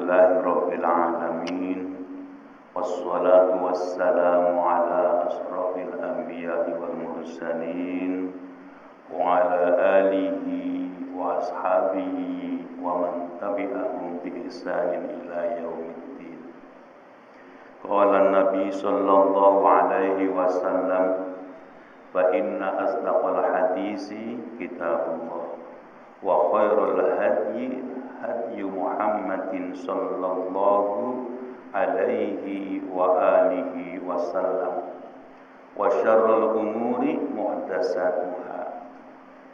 Alhamdulillahirabbil alamin. Wassalatu wassalamu ala asrofil anbiya'i wal mursalin wa ala alihi wa ashabihi wa man tabi'ahum bi ihsanin ila yaumiddin. Qala Nabi sallallahu alaihi wasallam, fa inna asdaqal hadisi kitabullah wa khairul hadyi hadyu Muhammadin sallallahu alaihi wa alihi wasallam, wa syarrul umuri muhdatsatuha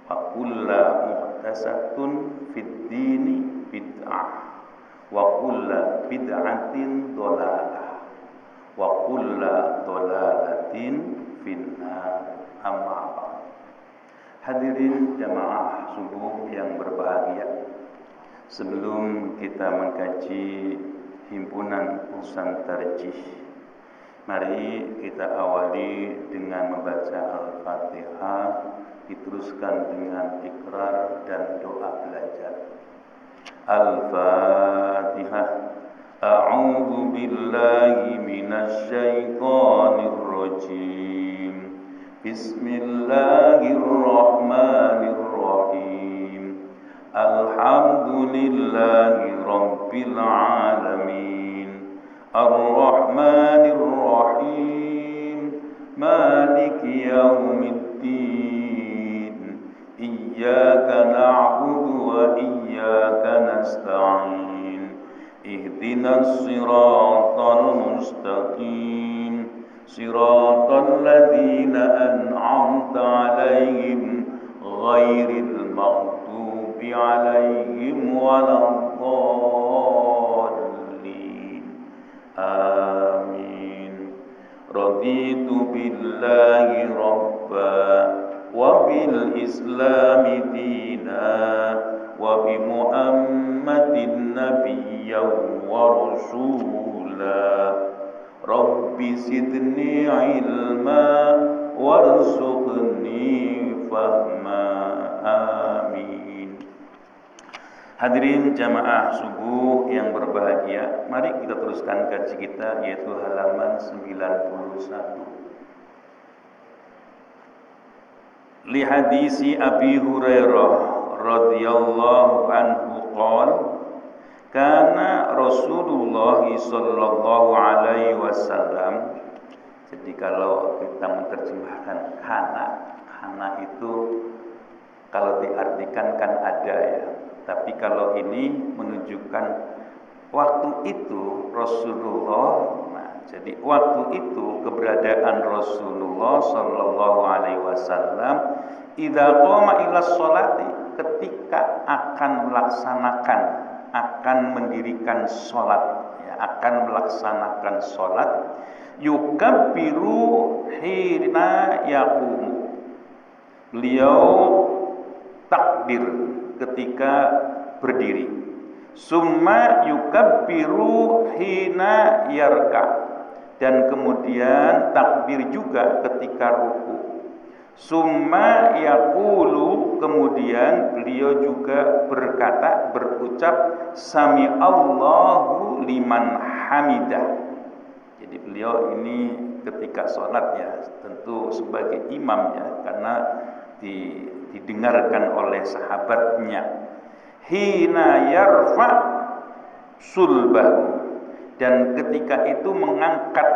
wa kullu muhdatsatun fid dini bid'ah wa kullu bid'atin dhalalah wa kullu dhalalatin finnar. Amma ba'd. Hadirin jamaah subuh yang berbahagia, sebelum kita mengkaji himpunan urusan tarjih, mari kita awali dengan membaca Al-Fatihah, diteruskan dengan ikrar dan doa belajar. Al-Fatihah. A'udzu billahi minasy syaithanir rajim. Bismillahirrahmanirrahim. Alhamdulillahi rabbil alamin. Ar-Rahmanir Rahim. Maliki yaumiddin. Iyyaka na'budu wa iyyaka nasta'in. Ihdinas siratal mustaqim. Siratal ladzina an'amta 'alaihim ghairil maghdubi 'alaihim waladdallin. Amin. Raditu billahi rabba wa bil islami dina wa bi Muhammadin nabiyyan wa rasula. Rabbi zidni ilma warzuqni fahma. Amin. Hadirin jamaah subuh yang berbahagia, mari kita teruskan kaji kita, yaitu halaman 91. Li hadisi Abi Hurairah radhiyallahu anhu qala, kana Rasulullah sallallahu alaihi wasallam. Jadi kalau kita menerjemahkan kana itu kalau diartikan kan ada ya. Tapi kalau ini menunjukkan waktu itu Rasulullah. Nah, jadi waktu itu keberadaan Rasulullah sallallahu alaihi wasallam idza qama ila sholati, ketika akan mendirikan sholat, ya, akan melaksanakan sholat, yukabbiru hina yaqumu, beliau takbir ketika berdiri, summa yukabbiru hina yarka, dan kemudian takbir juga ketika ruku. Summa yaqulu, kemudian beliau juga berucap sami Allahu liman hamidah. Jadi beliau ini ketika sholat ya, tentu sebagai imam ya, karena didengarkan oleh sahabatnya. Hina yarfa sulbahu, dan ketika itu mengangkat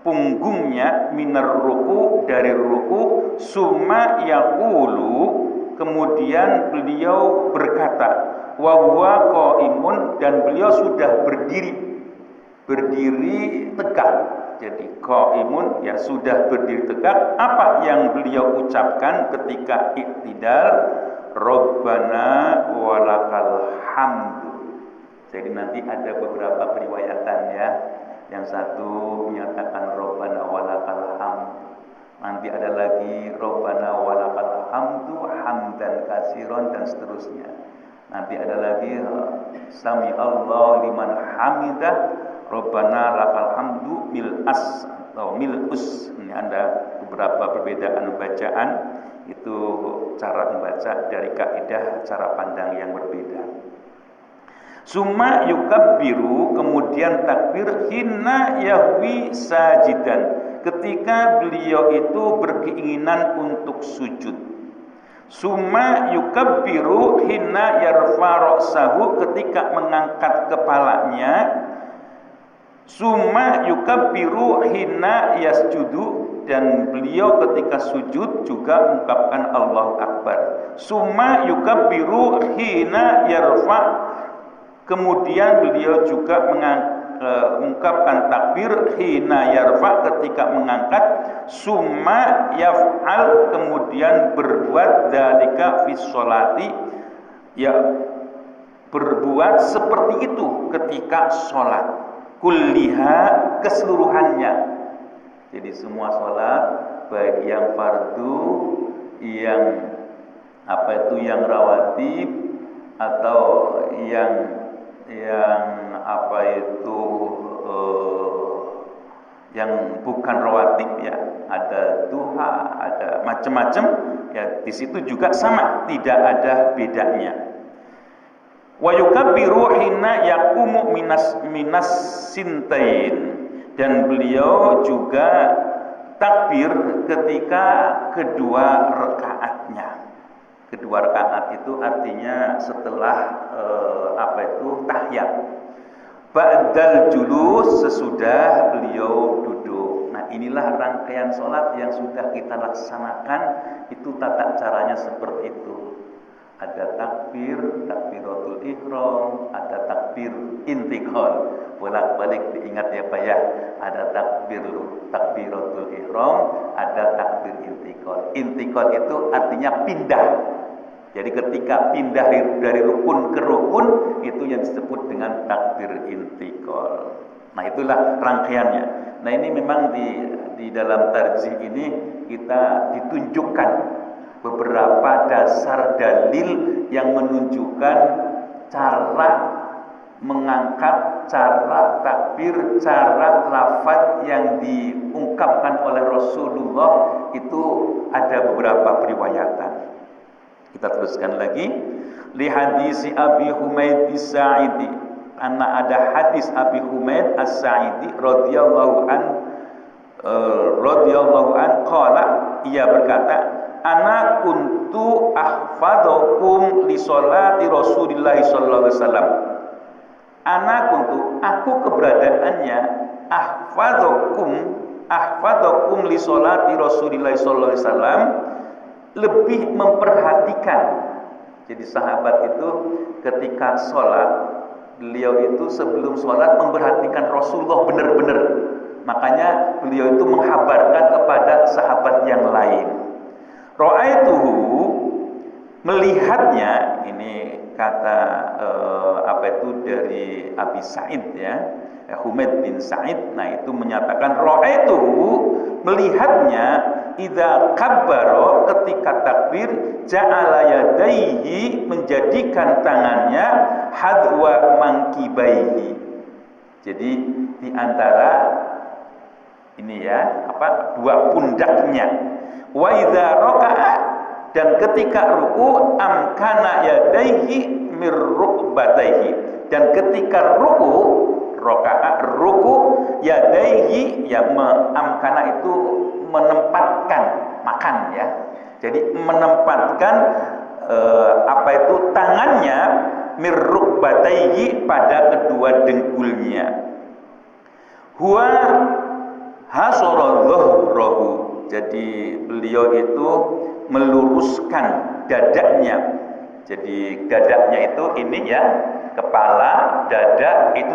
punggungnya minar ruku, dari ruku. Summa yaqulu, kemudian beliau berkata wa huwa qaimun, dan beliau sudah berdiri tegak. Jadi qaimun ya, sudah berdiri tegak. Apa yang beliau ucapkan ketika iktidal? Rabbana walakal hamdu. Jadi nanti ada beberapa periwayatan ya. Yang satu menyatakan Rabbana walakal hamdu, nanti ada lagi Rabbana walakal hamdu hamdan katsiran, dan seterusnya. Nanti ada lagi sami Allah liman hamidah, Rabbana lakal hamdu mil'as atau mil'us. Ini ada beberapa perbedaan bacaan, itu cara membaca dari kaidah cara pandang yang berbeda. Summa yukabbiru, kemudian takbir, hina yahwi sajidan, ketika beliau itu berkeinginan untuk sujud. Summa yukabbiru hina yarfa ra'sahu, ketika mengangkat kepalanya. Summa yukabbiru hina yasjudu, dan beliau ketika sujud juga mengucapkan Allahu Akbar. Summa yukabbiru hina yarfa, kemudian beliau juga mengungkapkan takbir hina yarfa, ketika mengangkat. Summa yaf'al, kemudian berbuat dzalika fi sholati, ya berbuat seperti itu ketika sholat. Kulliha, keseluruhannya. Jadi semua sholat, baik yang fardu, yang yang rawatib, atau yang yang bukan rawatib, ya ada duha, ada macam-macam, ya di situ juga sama, tidak ada bedanya. Wa yukabbiru hina yaqumu minas sintain, dan beliau juga takbir ketika kedua rakaatnya. Kedua rakaat itu artinya setelah tahiyat. Ba'dal julus, sesudah beliau duduk. Nah, inilah rangkaian sholat yang sudah kita laksanakan. Itu tata caranya seperti itu. Ada takbir, takbiratul ihram, ada takbir intiqal. Bolak-balik diingat ya Pak ya. Ada takbiratul ihram, ada takbir intiqal. Intiqal itu artinya pindah. Jadi ketika pindah dari rukun ke rukun, itu yang disebut dengan takbir intiqal. Nah, itulah rangkaiannya. Nah, ini memang di dalam tarjih ini kita ditunjukkan beberapa dasar dalil yang menunjukkan cara mengangkat, cara takbir, cara lafaz yang diungkapkan oleh Rasulullah, itu ada beberapa periwayatan. Kita teruskan lagi. Li hadisi Abi Humaid As-Sa'idi, karena ada hadis Abi Humaid As-Sa'idi radhiyallahu an qala, ia berkata, ana kuntu ahfadhukum li sholati Rasulillah sallallahu alaihi wasallam. Ana kuntu, aku keberadaannya, ahfadhukum li sholati Rasulillah sallallahu alaihi wasallam, lebih memperhatikan. Jadi sahabat itu ketika sholat, beliau itu sebelum sholat memperhatikan Rasulullah benar-benar. Makanya beliau itu menghabarkan kepada sahabat yang lain. Ra'aituhu, melihatnya, ini kata dari Abi Sa'id, ya, Humaid bin Sa'id. Nah, itu menyatakan ra'aituhu, melihatnya, idza kabbara, ketika takbir, ja'ala yadaihi, menjadikan tangannya hadwa mankibaihi. Jadi di antara ini ya, dua pundaknya. Wa idza raka'a, dan ketika ruku, amkana yadaihi mir rukbataihi, dan ketika ruku, raka'a ruku, yadaihi, ya amkana itu menempatkan, makan ya. Jadi menempatkan tangannya mir rukbataihi, pada kedua dengkulnya. Huwa hasara dhahrahu, jadi beliau itu meluruskan dadanya. Jadi dadanya itu ini ya, kepala, dada itu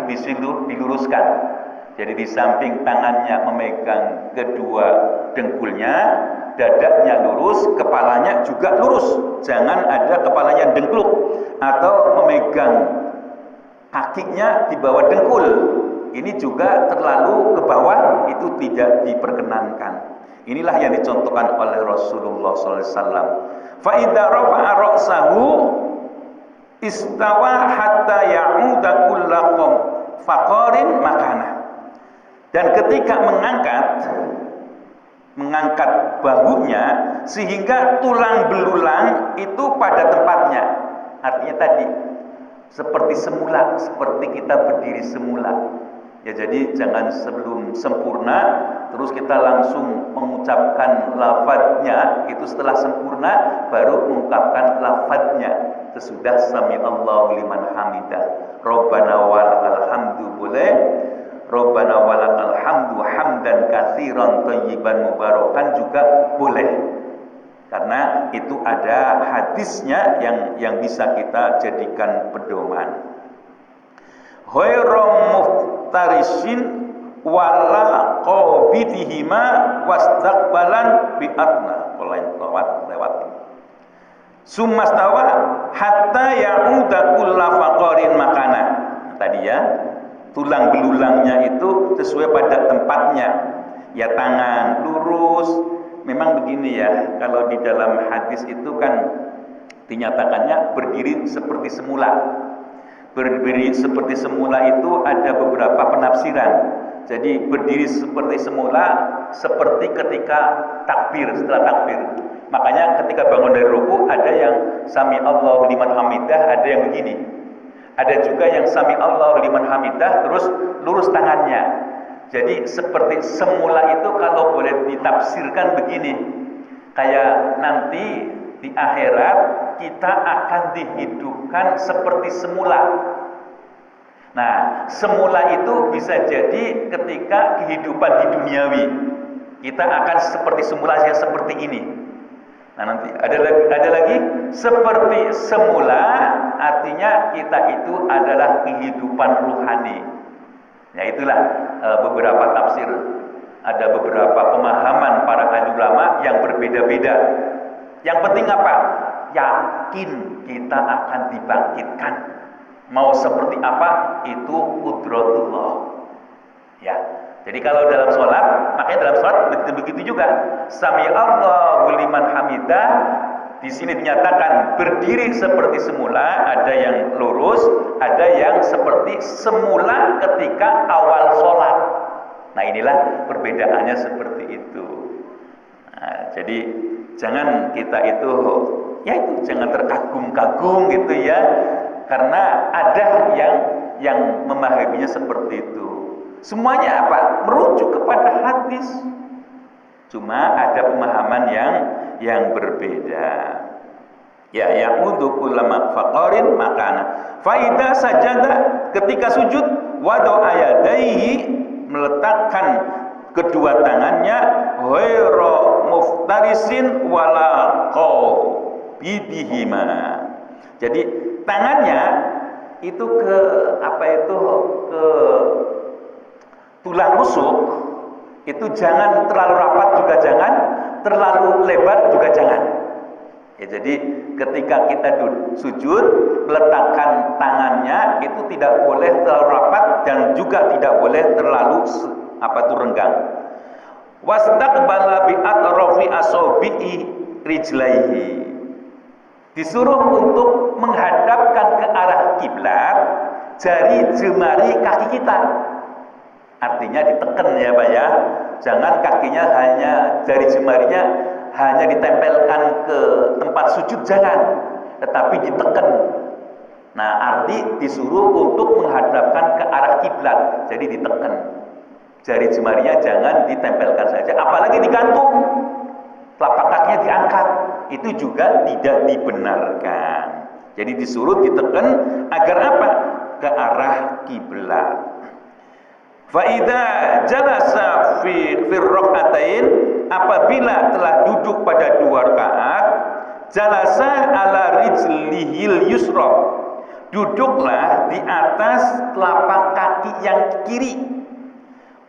diluruskan. Jadi di samping tangannya memegang kedua dengkulnya, dadanya lurus, kepalanya juga lurus. Jangan ada kepalanya dengkluk atau memegang kakinya di bawah dengkul. Ini juga terlalu ke bawah, itu tidak diperkenankan. Inilah yang dicontohkan oleh Rasulullah SAW. Fa idza rafa'a ra'sahu istawa hatta ya'uda kullaqam faqarin makana. Dan ketika mengangkat bahunya sehingga tulang belulang itu pada tempatnya. Artinya tadi seperti semula, seperti kita berdiri semula. Ya, jadi jangan sebelum sempurna terus kita langsung mengucapkan lafadznya, itu setelah sempurna baru mengungkapkan lafadznya. Sesudah sami Allahu liman hamidah, Rabbana walakal hamdu, boleh. Rabbana walakal hamdu hamdan katsiran thayyiban mubarakan juga boleh. Karena itu ada hadisnya yang bisa kita jadikan pedoman. Ghairu muftarisin wala qabidihima wastaqbalan bi'atna. Lewat. Sumastawa hatta ya'uda kulla faqarin makana. Tadi ya, tulang belulangnya itu sesuai pada tempatnya. Ya, tangan lurus. Memang begini ya, kalau di dalam hadis itu kan dinyatakannya berdiri seperti semula. Berdiri seperti semula itu ada beberapa penafsiran. Jadi berdiri seperti semula seperti ketika takbir, setelah takbir. Makanya ketika bangun dari ruku ada yang sami Allahu liman hamidah, ada yang begini. Ada juga yang sami Allahu liman hamidah terus lurus tangannya. Jadi seperti semula itu kalau boleh ditafsirkan begini. Kayak nanti di akhirat kita akan dihidupkan seperti semula. Nah, semula itu bisa jadi ketika kehidupan di duniawi. Kita akan seperti semula, yang seperti ini. Nah, nanti ada lagi seperti semula, artinya kita itu adalah kehidupan ruhani. Ya, itulah beberapa tafsir. Ada beberapa pemahaman para ahli ulama yang berbeda-beda. Yang penting apa? Yakin kita akan dibangkitkan. Mau seperti apa? Itu qudratullah. Ya. Jadi kalau dalam sholat, makanya dalam sholat begitu juga. Sami Allahu liman hamidah. Di sini dinyatakan berdiri seperti semula, ada yang lurus, ada yang seperti semula ketika awal sholat. Nah, inilah perbedaannya seperti itu. Nah, jadi jangan kita itu, ya itu jangan terkagum-kagum gitu ya, karena ada yang memahaminya seperti itu. Semuanya apa? Merujuk kepada hadis. Cuma ada pemahaman yang berbeda. Ya, ya'udhu kullama faqarin makana. Faida sajada, ketika sujud, wado ayadaihi, meletakkan kedua tangannya, ghairu muftarisin wala qabidihima. Jadi tangannya itu ke tulang rusuk, itu jangan terlalu rapat juga jangan, terlalu lebar juga jangan. Ya, jadi ketika kita sujud, meletakkan tangannya itu tidak boleh terlalu rapat dan juga tidak boleh terlalu renggang. Wastaqbala bi'atrafi asabi'i rijlaihi. Disuruh untuk menghadapkan ke arah kiblat jari jemari kaki kita. Artinya ditekan ya Pak ya. Jangan kakinya hanya jari jemarinya hanya ditempelkan ke tempat sujud, jangan, tetapi ditekan. Nah, arti disuruh untuk menghadapkan ke arah kiblat, jadi ditekan. Jari jemarinya jangan ditempelkan saja, apalagi digantung. Telapak kakinya diangkat, itu juga tidak dibenarkan. Jadi disuruh ditekan agar apa? Ke arah kiblat. Faida jalasa fi raqatain, apabila telah duduk pada 2 rakaat, jalasa ala rijlihil yusra, duduklah di atas telapak kaki yang kiri.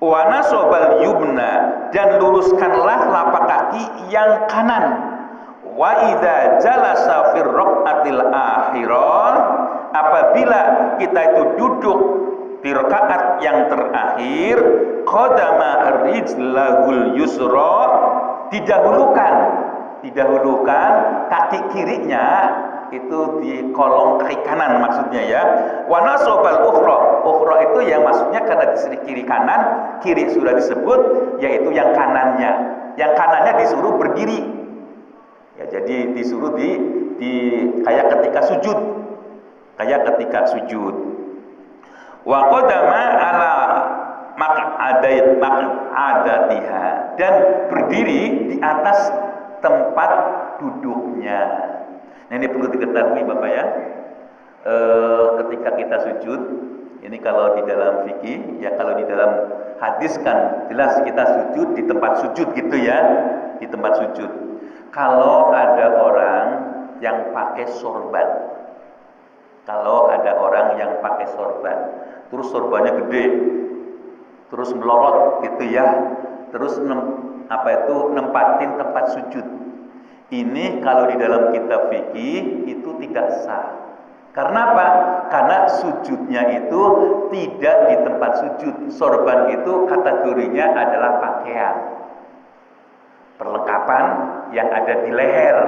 Wa nasobal yumna, dan luruskanlah telapak kaki yang kanan. Wa idza jalasa fi raqatil akhirah, apabila kita itu duduk di rakaat yang terakhir, qadama rijlahul yusra, didahulukan kaki kirinya itu di kolong kaki kanan maksudnya ya. Wa nasobal ukhra itu yang maksudnya karena di kiri kanan, kiri sudah disebut, yaitu yang kanannya. Yang kanannya disuruh berdiri. Ya, jadi disuruh di kayak ketika sujud. kayak ketika sujud. Wa qadama ala maq'adatiha, dan berdiri di atas tempat duduknya. Nah, ini perlu diketahui Bapak ya. Ketika kita sujud, ini kalau di dalam fikih, ya kalau di dalam hadis kan jelas kita sujud di tempat sujud gitu ya, di tempat sujud. Kalau ada orang yang pakai sorban, kalau ada orang yang pakai sorban, terus sorbannya gede, terus melorot gitu ya, terus nempatin tempat sujud. Ini kalau di dalam kitab fikih itu tidak sah. Karena apa? Karena sujudnya itu tidak di tempat sujud. Sorban itu kategorinya adalah pakaian, perlengkapan yang ada di leher.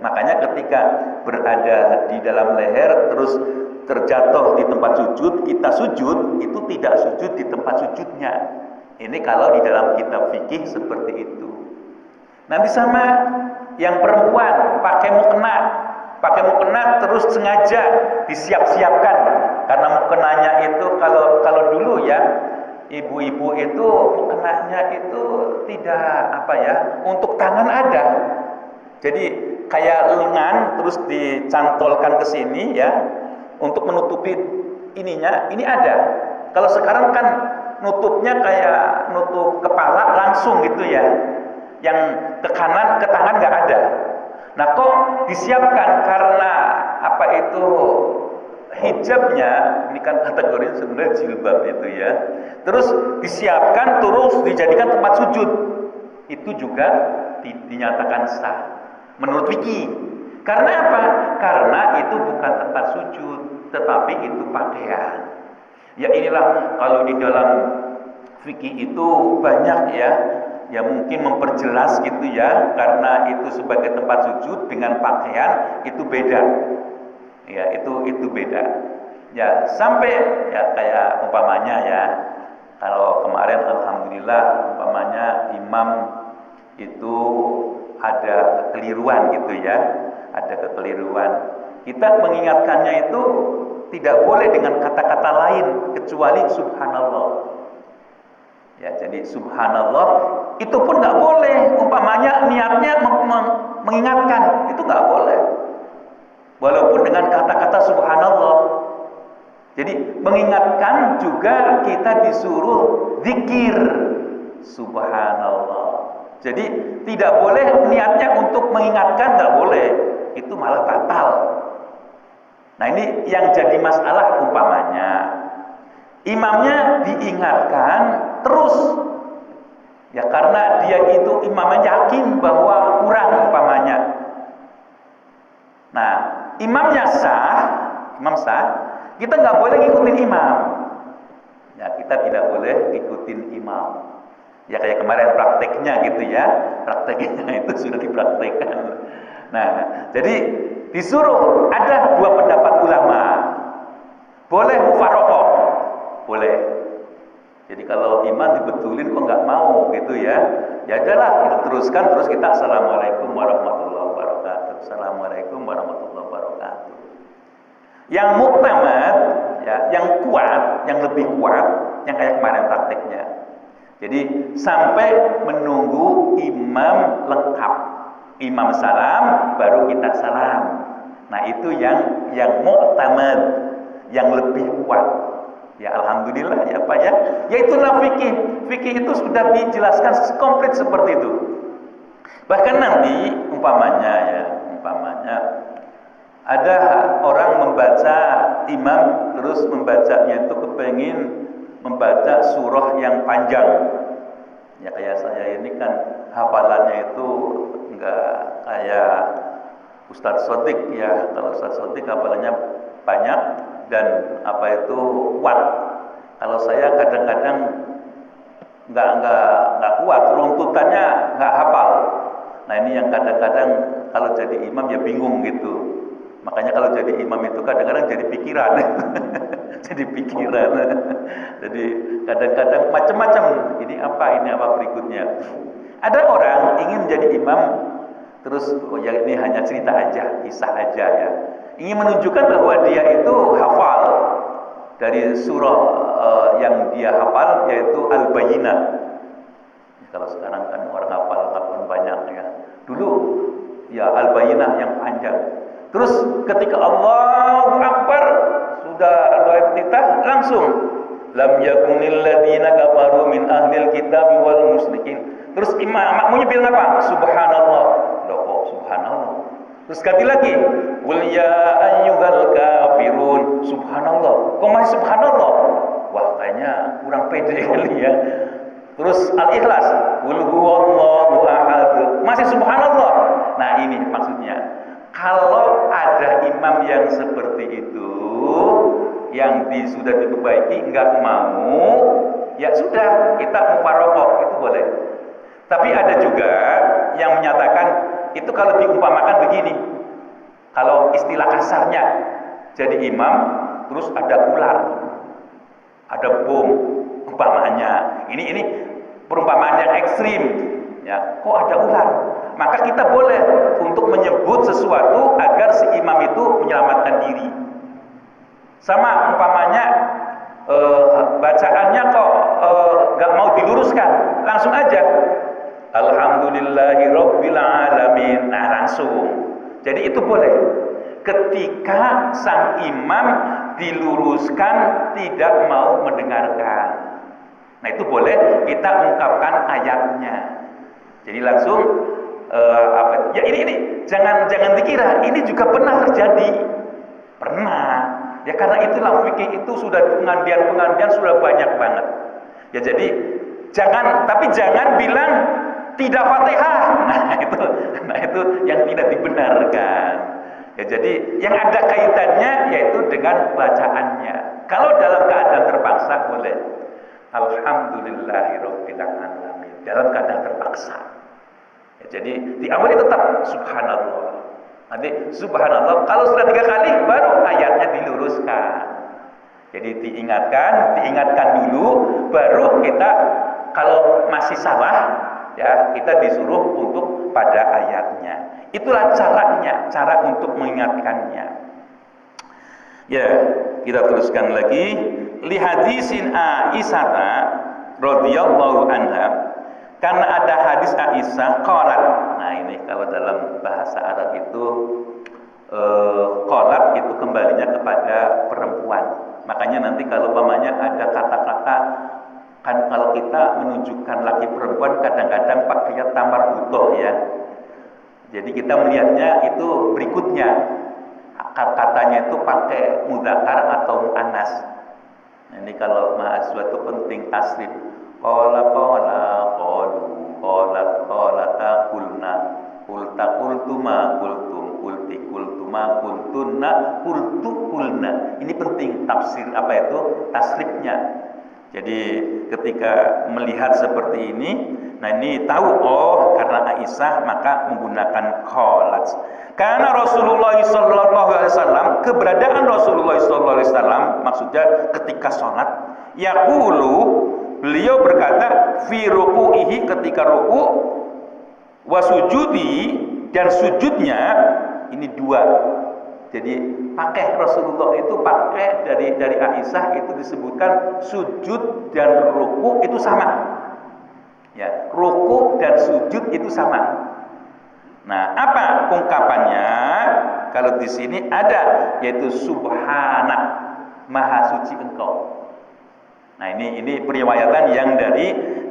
Makanya ketika berada di dalam leher terus terjatuh di tempat sujud, kita sujud, itu tidak sujud di tempat sujudnya. Ini kalau di dalam kitab fikih seperti itu. Nanti sama yang perempuan pakai mukena terus sengaja disiap-siapkan, karena mukenanya itu kalau dulu ya ibu-ibu itu mukenanya itu tidak untuk tangan ada, jadi kayak lengan terus dicantolkan ke sini ya untuk menutupi ininya, ini ada. Kalau sekarang kan nutupnya kayak nutup kepala langsung gitu ya, yang ke kanan ke tangan nggak ada. Nah, kok disiapkan karena hijabnya, ini kan kategorinya sebenarnya jilbab itu ya. Terus disiapkan, terus dijadikan tempat sujud. Itu juga dinyatakan sah menurut fikih. Karena apa? Karena itu bukan tempat sujud, tetapi itu pakaian. Ya inilah kalau di dalam fikih itu banyak ya mungkin memperjelas gitu ya, karena itu sebagai tempat sujud dengan pakaian itu beda. Ya, itu beda. Ya, sampai ya kayak umpamanya ya. Kalau kemarin alhamdulillah umpamanya imam itu ada kekeliruan gitu ya. Ada kekeliruan. Kita mengingatkannya itu tidak boleh dengan kata-kata lain kecuali subhanallah. Ya, jadi subhanallah itu pun nggak boleh. Umpamanya niatnya mengingatkan, itu nggak boleh. Walaupun dengan kata-kata subhanallah. Jadi mengingatkan juga kita disuruh zikir subhanallah. Jadi tidak boleh niatnya untuk mengingatkan, nggak boleh. Itu malah batal. Nah, ini yang jadi masalah umpamanya imamnya diingatkan terus ya, karena dia itu imamnya yakin bahwa kurang umpamanya. Nah, imamnya imam sah, kita nggak boleh ngikutin imam. Ya, kita tidak boleh ngikutin imam. Ya kayak kemarin prakteknya gitu ya, prakteknya itu sudah dipraktekkan. Nah, jadi disuruh, ada dua pendapat ulama. Boleh mufaroqah, boleh. Jadi kalau iman dibetulin kok nggak mau gitu ya, ya adalah kita teruskan, terus kita assalamualaikum warahmatullahi wabarakatuh, assalamualaikum warahmatullahi wabarakatuh. Yang muktamad ya, yang kuat, yang lebih kuat, yang kayak kemarin prakteknya. Jadi sampai menunggu imam lengkap, imam salam baru kita salam. Nah, itu yang muktamad, yang lebih kuat. Ya alhamdulillah ya Pak ya. Ya itulah fikih. Fikih itu sudah dijelaskan komplit seperti itu. Bahkan nanti umpamanya ada orang membaca, imam terus membacanya itu kepengin membaca surah yang panjang. Ya kayak saya ini kan hafalannya itu enggak kayak Ustadz Sodik ya. Kalau Ustadz Sodik hafalannya banyak dan kuat. Kalau saya kadang-kadang nggak kuat, runtutannya nggak hafal. Nah, ini yang kadang-kadang kalau jadi imam ya bingung gitu. Makanya kalau jadi imam itu kadang-kadang jadi pikiran. Jadi pikiran. Jadi kadang-kadang macam-macam. Ini apa berikutnya. Ada orang ingin jadi imam, terus ya ini hanya cerita aja, kisah aja ya. ingin menunjukkan bahwa dia itu hafal dari surah yang dia hafal, yaitu Al-Bayyinah. Kalau sekarang kan orang hafal Al-Quran banyak ya. Dulu ya Al-Bayyinah yang panjang. Terus ketika Allahu Akbar sudah doa iftitah, langsung lam yakunil ladzina kafaru min ahlil kitabi wal musyrikin. Terus makmunya bilang apa? Subhanallah. Loh kok subhanallah? Terus ganti lagi, qul ya ayyuhal kafirun. Subhanallah. Kok masih subhanallah? Wah, kayaknya kurang pede kali ya. Terus Al-Ikhlas, qul huwallahu ahad. Masih subhanallah. Nah, ini maksudnya. Kalau ada imam yang seperti itu, yang sudah diperbaiki enggak mau, ya sudah, kita mufaroqah, itu boleh. Tapi ada juga yang menyatakan itu kalau diumpamakan begini. Kalau istilah kasarnya, jadi imam terus ada ular, ada bom, umpamanya. Ini perumpamaan yang ekstrim. Ya, kok ada ular? Maka kita boleh untuk menyebut sesuatu agar si imam itu menyelamatkan diri. Sama umpamanya bacaannya kok gak mau diluruskan, langsung aja Alhamdulillahirabbil alamin. Nah, langsung. Jadi itu boleh. Ketika sang imam diluruskan tidak mau mendengarkan. Nah, itu boleh kita ungkapkan ayatnya. Jadi langsung ya ini jangan dikira ini juga pernah terjadi. Pernah. Ya karena itulah fikih itu sudah pengandian sudah banyak banget. Ya jadi jangan bilang tidak Fatihah. Nah itu yang tidak dibenarkan. Ya jadi yang ada kaitannya yaitu dengan bacaannya. Kalau dalam keadaan terpaksa boleh. Alhamdulillahirabbil alamin. Dalam keadaan terpaksa. Ya, jadi diawali tetap subhanallah. Nanti subhanallah kalau sudah 3 kali baru ayatnya diluruskan. Jadi diingatkan dulu baru kita kalau masih salah ya kita disuruh untuk pada ayatnya. Itulah caranya, cara untuk mengingatkannya. Ya, kita teruskan lagi. Li hadisin Aisyah radhiyallahu anha, karena ada hadis Aisyah qalat. Nah, ini kalau dalam bahasa Arab itu qalat itu kembalinya kepada perempuan. Makanya nanti kalau umpamanya ada kata-kata, kan kalau kita menunjukkan laki perempuan kadang-kadang pakai tamar butoh ya. Jadi kita melihatnya itu berikutnya. Katanya itu pakai mudzakkar atau muannas. Nah, ini kalau mahasiswa itu penting tasrif. Qala qalu qalata qulna qulta qultuma qultum qulti qultuma qultunna qultu qulna. Ini penting tafsir tasrifnya. Jadi ketika melihat seperti ini, nah ini tahu karena Aisyah maka menggunakan qalat. Karena Rasulullah sallallahu alaihi wasallam, keberadaan Rasulullah sallallahu alaihi wasallam maksudnya ketika salat, yaqulu, beliau berkata fi ruku'ihi, ketika ruku, wa sujudi, dan sujudnya, ini 2. Jadi pakai Rasulullah itu pakai dari Aisyah itu disebutkan sujud dan ruku itu sama. Ya, ruku dan sujud itu sama. Nah, apa ungkapannya? Kalau di sini ada yaitu subhanak, maha suci engkau. Nah, ini periwayatan yang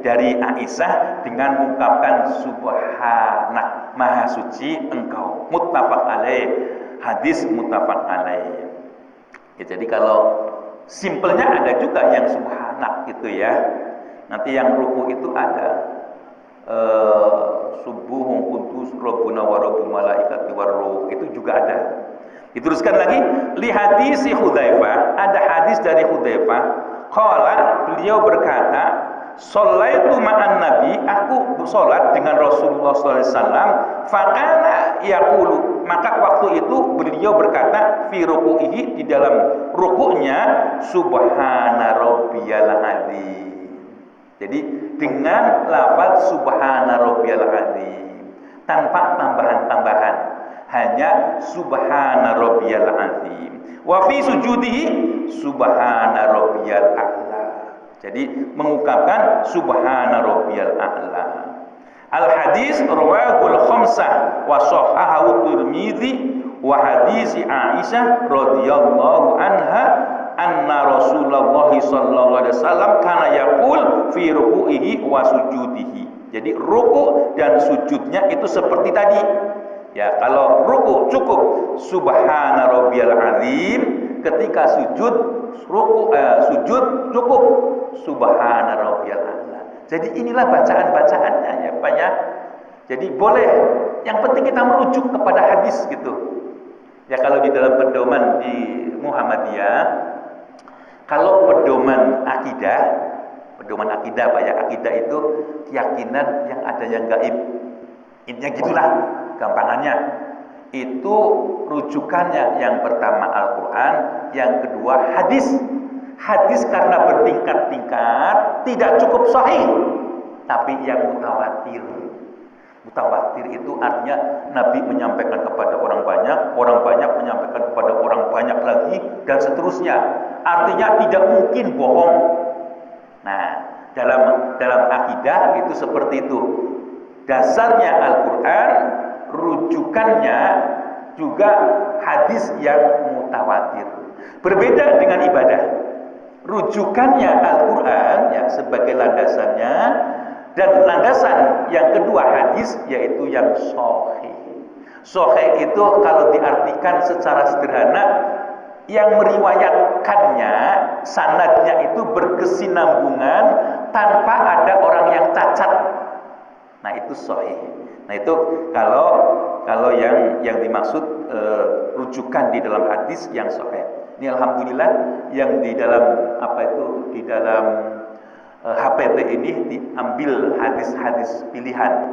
dari Aisyah dengan mengucapkan subhanak, maha suci engkau. Muttafaq alaih. Hadis muttafaq alaih. Ya, jadi kalau simpelnya ada juga yang subhanak gitu ya. Nanti yang ruku itu ada subuhun qudus rabbuna wa rabbul malaikati waruh, itu juga ada. Diteruskan lagi li hadis Hudzaifah, ada hadis dari Hudzaifah, qala, beliau berkata, shallaitu ma'an nabi, aku salat dengan Rasulullah sallallahu alaihi wasallam, faqala yaqulu, maka waktu itu beliau berkata fi ruku'ihi, di dalam rukuknya, subhana rabbiyal azim. Jadi dengan lafaz subhana rabbiyal azim, tanpa tambahan-tambahan, hanya subhana rabbiyal azim. Wa fi sujudihi subhana rabbiyal a'la. Jadi mengungkapkan subhana rabbiyal a'la. Al hadis rawahul khamsah wa sahahahu Tirmidzi wa hadis Aisyah radhiyallahu anha anna Rasulullah sallallahu alaihi wasallam kana yaqul fi ruku'ihi wa sujudihi. Jadi ruku dan sujudnya itu seperti tadi. Ya, kalau ruku cukup subhana rabbiyal azim, ketika sujud sujud cukup subhana rabbiyal a'la. Jadi inilah bacaan-bacaannya ya Pak ya. Jadi boleh, yang penting kita merujuk kepada hadis gitu. Ya kalau di dalam pedoman di Muhammadiyah, kalau pedoman akidah Pak ya, akidah itu keyakinan yang ada yang gaib. Intinya gitulah gampangannya. Itu rujukannya yang pertama Al-Quran, yang kedua hadis. Hadis karena bertingkat-tingkat tidak cukup sahih, tapi yang mutawatir. Mutawatir itu artinya Nabi menyampaikan kepada orang banyak menyampaikan kepada orang banyak lagi, dan seterusnya. Artinya tidak mungkin bohong. Nah, dalam akidah itu seperti itu. Dasarnya Al-Quran, rujukannya juga hadis yang mutawatir. Berbeda dengan ibadah. Rujukannya Al-Quran ya sebagai landasannya, dan landasan yang kedua hadis, yaitu yang sahih. Sahih itu kalau diartikan secara sederhana, yang meriwayatkannya sanadnya itu berkesinambungan tanpa ada orang yang cacat. Nah itu sahih. Nah itu kalau yang dimaksud rujukan di dalam hadis yang sahih. Ini alhamdulillah yang di dalam HPT ini diambil hadis-hadis pilihan.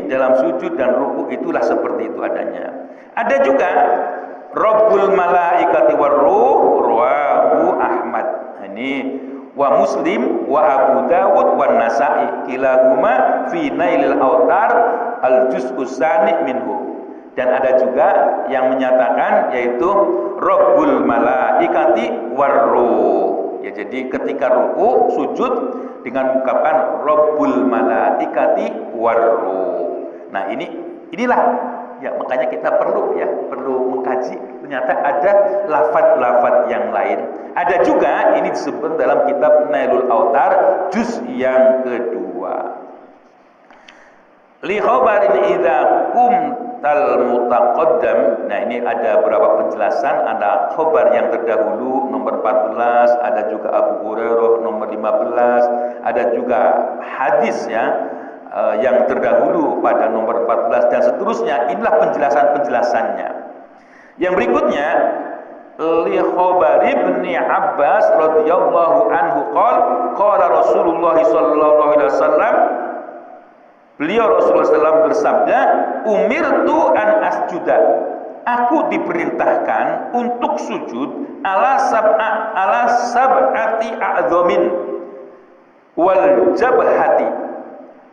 Dalam sujud dan ruku itulah seperti itu adanya. Ada juga Rabbul malaikati warruh rawahu Ahmad. Ini wa Muslim wa Abu Dawud wa Nasa'i kilahuma fi Nailil Autar al-juz'us tsani minhu. Dan ada juga yang menyatakan yaitu Rabbul malaikati warruh. Ya, jadi ketika ruku sujud dengan mengucapkan Rabbul malaikati warruh. Nah, inilah ya, makanya kita perlu mengkaji. Ternyata ada lafaz-lafaz yang lain. Ada juga ini disebut dalam kitab Nailul Autar juz yang kedua. Li khabarin idza qumtal mutaqaddam. Nah, ini ada beberapa penjelasan. Ada khabar yang terdahulu nomor 14, ada juga Abu Hurairah nomor 15, ada juga hadis ya yang terdahulu pada nomor 14 dan seterusnya. Inilah penjelasan-penjelasannya. Yang berikutnya li khabar Ibnu Abbas radhiyallahu anhu qala Rasulullah sallallahu alaihi wasallam, beliau Rasulullah SAW bersabda, umirtu an asjuda, aku diperintahkan untuk sujud ala sab'ati a'dhamin wal jabhati.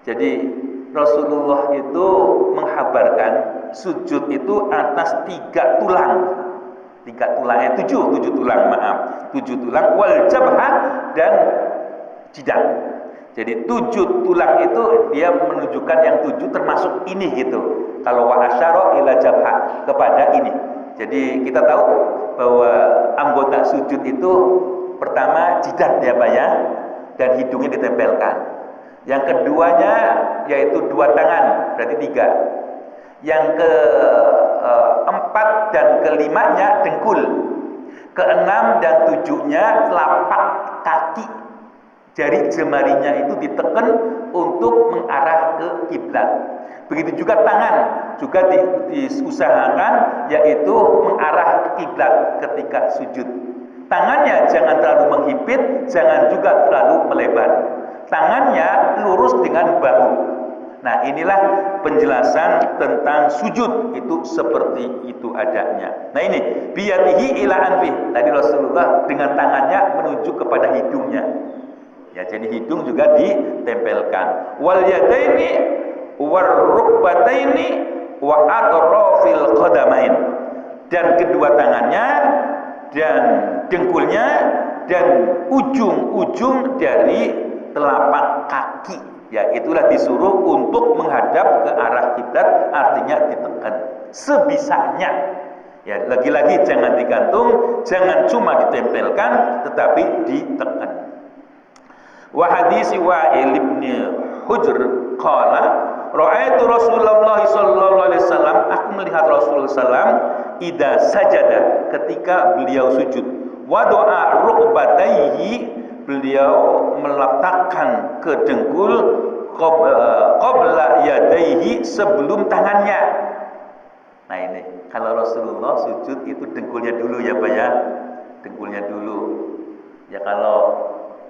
Jadi Rasulullah itu menghabarkan sujud itu atas 3 tulang. 7 tulang, 7 tulang wal jabhah dan jidat. Jadi 7 tulang itu dia menunjukkan yang 7 termasuk ini gitu. Kalau wa asyara ila jabhah, kepada ini. Jadi kita tahu bahwa anggota sujud itu pertama jidat ya Pak ya, dan hidungnya ditempelkan. Yang keduanya yaitu 2 tangan, berarti 3. Yang keempat dan kelimanya dengkul. Keenam dan 7-nya telapak kaki. Jari jemarinya itu ditekan untuk mengarah ke kiblat. Begitu juga tangan juga diusahakan yaitu mengarah ke kiblat ketika sujud. Tangannya jangan terlalu menghimpit, jangan juga terlalu melebar. Tangannya lurus dengan bahu. Nah, inilah penjelasan tentang sujud itu seperti itu adanya. Nah, ini biyadihi ila anfi. Tadi Rasulullah dengan tangannya menuju kepada hidungnya. Ya, jadi hidung juga ditempelkan. Wal yadaini war rukbataini wa atrafil qadamain, dan kedua tangannya dan dengkulnya dan ujung-ujung dari telapak kaki. Ya, itulah disuruh untuk menghadap ke arah kiblat, artinya ditekan sebisanya. Ya, lagi-lagi jangan digantung, jangan cuma ditempelkan, tetapi ditekan. Wa hadis Wa'il bin Hujr qala ra'aitu Rasulullah sallallahu alaihi wasallam, aku melihat Rasulullah sallam idza sajada, ketika beliau sujud, wa doa rukbatayhi, beliau meletakkan ke dengkul, qabla yadayhi, sebelum tangannya. Nah ini kalau Rasulullah sujud itu dengkulnya dulu ya Pak ya, dengkulnya dulu. Ya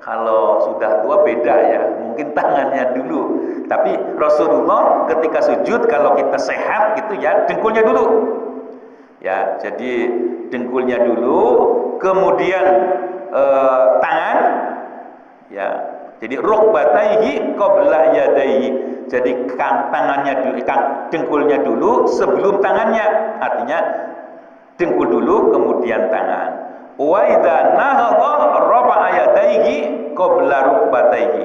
kalau sudah tua beda ya, mungkin tangannya dulu. Tapi Rasulullah ketika sujud, kalau kita sehat gitu ya, dengkulnya dulu. Ya, jadi dengkulnya dulu, kemudian tangan, ya. Jadi rukbatayhi qabla yadayhi. Jadi tangannya dulu, dengkulnya dulu sebelum tangannya. Artinya dengkul dulu kemudian tangan. Wa idza nahadha rafa'a yadayhi qabla rukbatayhi.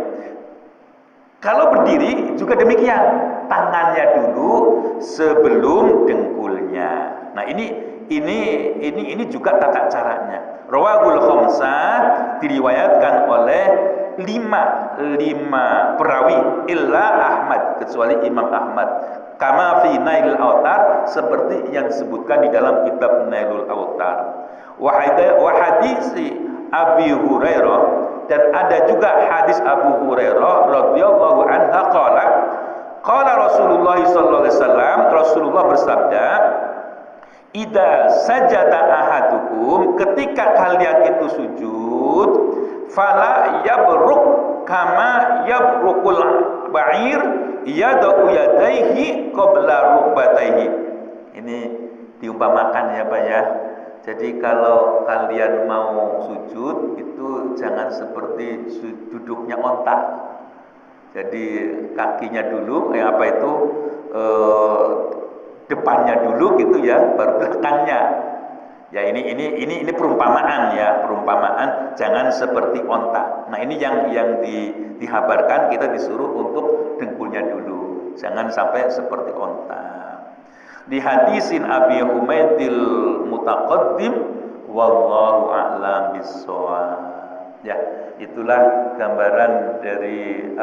Kalau berdiri juga demikian, tangannya dulu sebelum dengkulnya. Nah, ini juga tata caranya. Rawahul khamsah, diriwayatkan oleh lima perawi illa Ahmad, kecuali Imam Ahmad. Kama fi Nailul Autar, seperti yang disebutkan di dalam kitab Nailul Autar. Wa hadisi Abi Hurairah, dan ada juga hadis Abu Hurairah radhiyallahu anha qala Rasulullah sallallahu alaihi wasallam, Rasulullah bersabda, idza sajada ahadukum, ketika kalian itu sujud, fala yabruk kama yabrukul ba'ir yad'u yadayhi qabla rukbatayhi. Ini diumpamakan ya Pak ya. Jadi kalau kalian mau sujud itu jangan seperti duduknya onta. Jadi kakinya dulu, depannya dulu gitu ya, baru belakangnya. Ya ini perumpamaan ya, perumpamaan jangan seperti onta. Nah ini yang dihabarkan, kita disuruh untuk dengkulnya dulu, jangan sampai seperti onta. Di hadisin Abi Humaydil Mutaqaddim, wallahu a'lam bissawab. Ya, itulah gambaran dari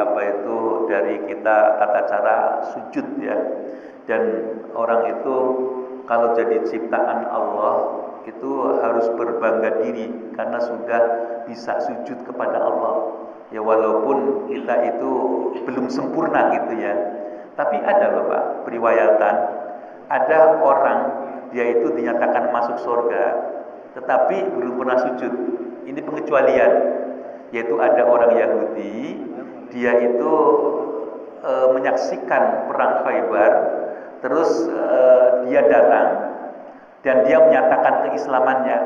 dari kita tata cara sujud ya. Dan orang itu kalau jadi ciptaan Allah itu harus berbangga diri karena sudah bisa sujud kepada Allah. Ya walaupun kita itu belum sempurna gitu ya. Tapi ada loh Pak, periwayatan ada orang dia itu dinyatakan masuk surga tetapi belum pernah sujud. Ini pengecualian, yaitu ada orang Yahudi, dia itu menyaksikan perang Khaybar, terus dia datang dan dia menyatakan keislamannya.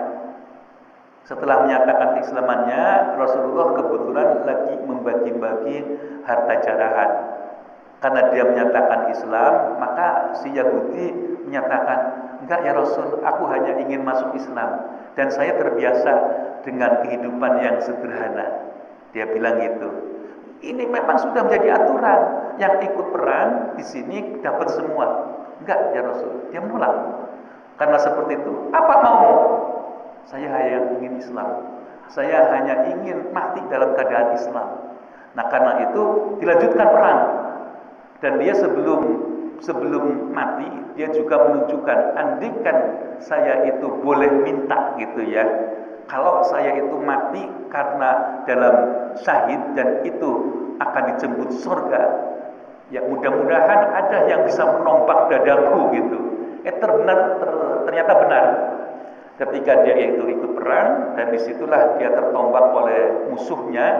Setelah menyatakan keislamannya, Rasulullah kebetulan lagi membagi-bagi harta jarahan. Karena dia menyatakan Islam, maka si Yahudi menyatakan, enggak ya Rasul, aku hanya ingin masuk Islam dan saya terbiasa dengan kehidupan yang sederhana. Dia bilang gitu. Ini memang sudah menjadi aturan, yang ikut perang di sini dapat semua. Enggak ya Rasul, dia menolak. Karena seperti itu, apa mau? Saya hanya ingin Islam. Saya hanya ingin mati dalam keadaan Islam. Nah karena itu dilanjutkan perang. Dan dia sebelum mati, dia juga menunjukkan, andaikan saya itu boleh minta gitu ya, kalau saya itu mati karena dalam syahid dan itu akan dijemput surga, ya mudah-mudahan ada yang bisa menompak dadaku gitu. Ternyata benar. Ketika dia itu ikut perang dan disitulah dia tertombak oleh musuhnya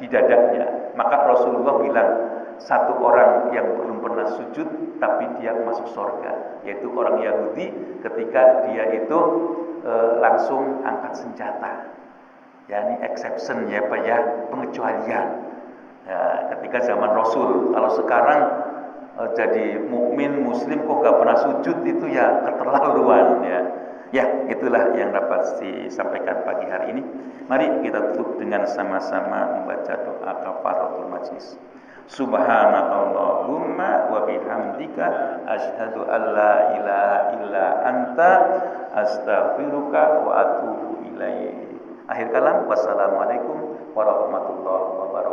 di dadanya, maka Rasulullah bilang, satu orang yang belum pernah sujud tapi dia masuk surga, yaitu orang Yahudi ketika dia itu langsung angkat senjata. Ya ini exception ya Pak ya, pengecualian. Ya, ketika zaman Rasul. Kalau sekarang jadi mukmin muslim kok gak pernah sujud, itu ya keterlaluan ya. Ya, itulah yang dapat disampaikan pagi hari ini. Mari kita tutup dengan sama-sama membaca doa kafaratul majlis. Subhanakallahumma wa bihamdika asyhadu an la ilaha illa anta astaghfiruka wa atubu ilaik. Akhir kalam, wassalamualaikum warahmatullahi wabarakatuh.